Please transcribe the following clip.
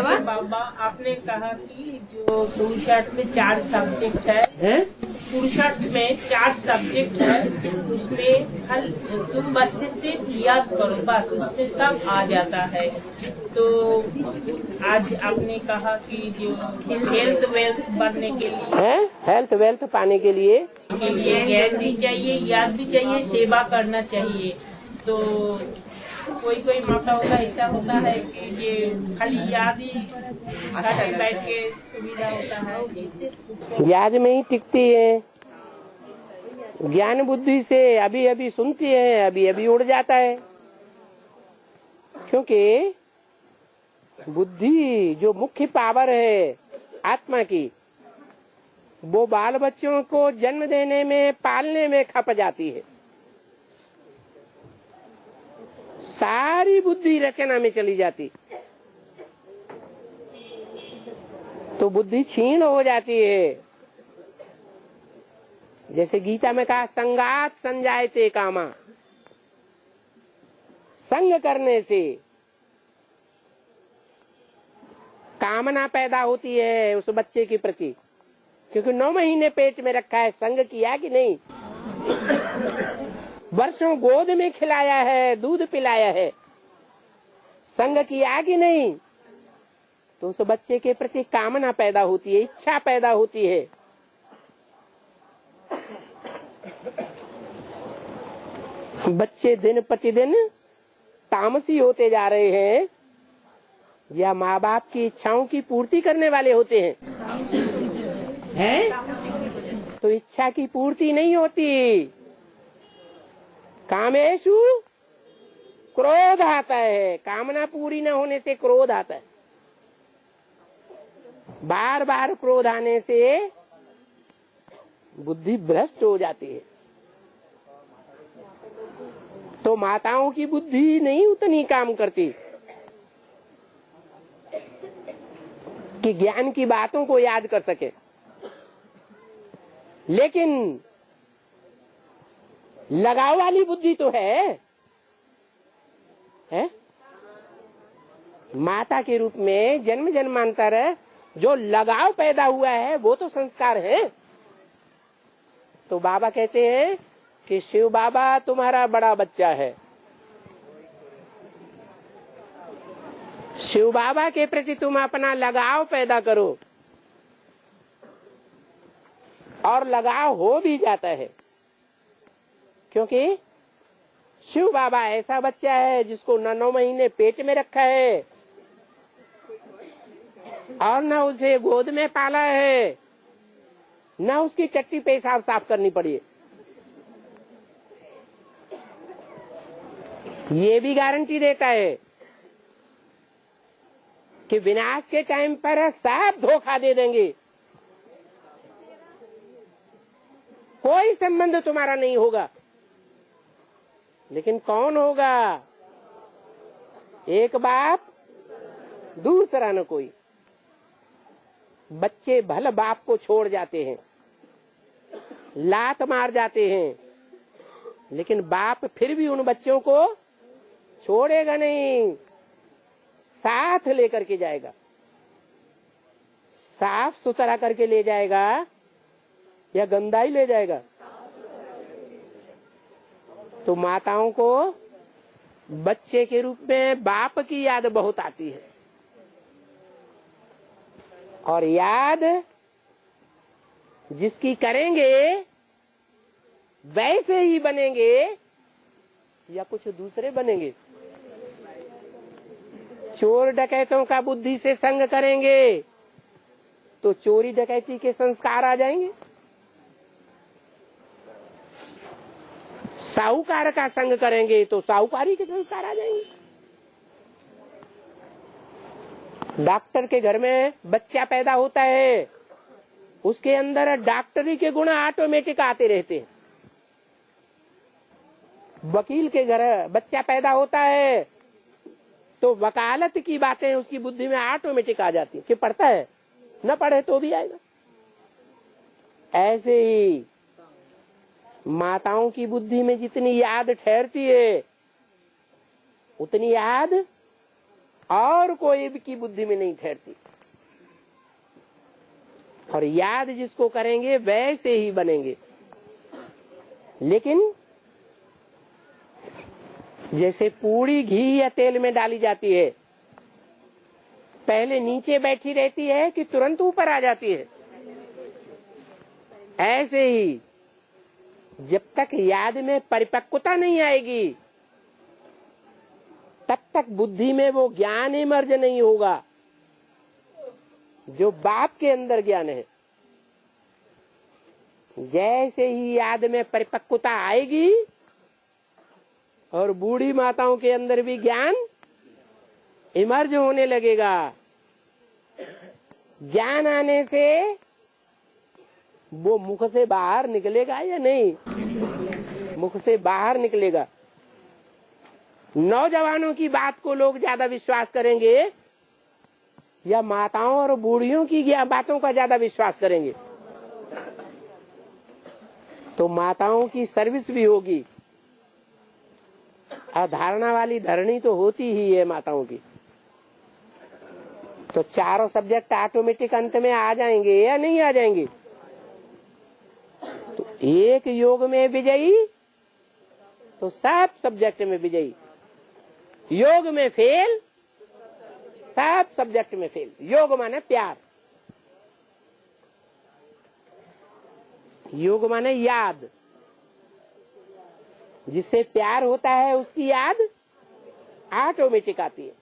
बाबा? बाबा आपने कहा कि जो पुरुषार्थ में 4 सब्जेक्ट है, पुरुषार्थ में 4 सब्जेक्ट है, उसमें हल तुम बच्चे से याद करो बस उसमें सब आ जाता है। तो आज आपने कहा कि जो हेल्थ वेल्थ बढ़ने के लिए हेल्थ वेल्थ पाने के लिए ज्ञान भी चाहिए, याद भी चाहिए, सेवा करना चाहिए। तो कोई मौका होता ऐसा होता है कि ये खाली याद ही बैठ के सुविधा होता है, याद में ही टिकती है। ज्ञान बुद्धि से अभी अभी सुनती है, अभी अभी उड़ जाता है। क्योंकि बुद्धि जो मुख्य पावर है आत्मा की, वो बाल बच्चों को जन्म देने में, पालने में खप जाती है। सारी बुद्धि रचना में चली जाती, तो बुद्धि क्षीण हो जाती है। जैसे गीता में कहा, संगात संजायते कामा, संग करने से कामना पैदा होती है उस बच्चे के प्रति। क्योंकि 9 महीने पेट में रखा है, संग किया कि नहीं, वर्षों गोद में खिलाया है, दूध पिलाया है, संग किया कि नहीं, तो उस बच्चे के प्रति कामना पैदा होती है, इच्छा पैदा होती है। बच्चे दिन प्रतिदिन तामसी होते जा रहे हैं या माँ बाप की इच्छाओं की पूर्ति करने वाले होते हैं? तो इच्छा की पूर्ति नहीं होती। कामेषु क्रोध आता है, कामना पूरी न होने से क्रोध आता है। बार बार क्रोध आने से बुद्धि भ्रष्ट हो जाती है। तो माताओं की बुद्धि नहीं उतनी काम करती कि ज्ञान की बातों को याद कर सके। लेकिन लगाव वाली बुद्धि तो है? माता के रूप में जन्म जन्मांतर जो लगाव पैदा हुआ है वो तो संस्कार है। तो बाबा कहते हैं कि शिव बाबा तुम्हारा बड़ा बच्चा है। शिव बाबा के प्रति तुम अपना लगाव पैदा करो, और लगाव हो भी जाता है। क्योंकि शिव बाबा ऐसा बच्चा है जिसको न 9 महीने पेट में रखा है और न उसे गोद में पाला है, न उसकी टट्टी पेशाब साफ करनी पड़ी। ये भी गारंटी देता है कि विनाश के टाइम पर सब धोखा दे देंगे, कोई संबंध तुम्हारा नहीं होगा। लेकिन कौन होगा? एक बाप, दूसरा न कोई। बच्चे भले बाप को छोड़ जाते हैं, लात मार जाते हैं, लेकिन बाप फिर भी उन बच्चों को छोड़ेगा नहीं, साथ लेकर के जाएगा, साफ सुथरा करके ले जाएगा या गंदा ही ले जाएगा। तो माताओं को बच्चे के रूप में बाप की याद बहुत आती है, और याद जिसकी करेंगे वैसे ही बनेंगे या कुछ दूसरे बनेंगे। चोर डकैतों का बुद्धि से संग करेंगे तो चोरी डकैती के संस्कार आ जाएंगे। साहूकार का संग करेंगे तो साहूकारी के संस्कार आ जाएंगे। डॉक्टर के घर में बच्चा पैदा होता है, उसके अंदर डॉक्टरी के गुण ऑटोमेटिक आते रहते हैं। वकील के घर बच्चा पैदा होता है तो वकालत की बातें उसकी बुद्धि में ऑटोमेटिक आ जाती है कि पढ़ता है, न पढ़े तो भी आएगा। ऐसे ही माताओं की बुद्धि में जितनी याद ठहरती है, उतनी याद और कोई की बुद्धि में नहीं ठहरती। और याद जिसको करेंगे वैसे ही बनेंगे। लेकिन जैसे पूरी घी या तेल में डाली जाती है, पहले नीचे बैठी रहती है कि तुरंत ऊपर आ जाती है, ऐसे ही जब तक याद में परिपक्वता नहीं आएगी तब तक बुद्धि में वो ज्ञान इमर्ज नहीं होगा जो बाप के अंदर ज्ञान है। जैसे ही याद में परिपक्वता आएगी और बूढ़ी माताओं के अंदर भी ज्ञान इमर्ज होने लगेगा। ज्ञान आने से वो मुख से बाहर निकलेगा या नहीं? मुख से बाहर निकलेगा। नौजवानों की बात को लोग ज्यादा विश्वास करेंगे या माताओं और बूढ़ियों की बातों का ज्यादा विश्वास करेंगे? तो माताओं की सर्विस भी होगी। अधारणा वाली धरनी तो होती ही है माताओं की। तो चारों सब्जेक्ट ऑटोमेटिक अंत में आ जाएंगे या नहीं आ जाएंगे? तो एक योग में विजयी तो सब सब्जेक्ट में विजयी। योग में फेल, सब सब्जेक्ट में फेल। योग माने प्यार, योग माने याद। जिससे प्यार होता है उसकी याद ऑटोमेटिक आती है।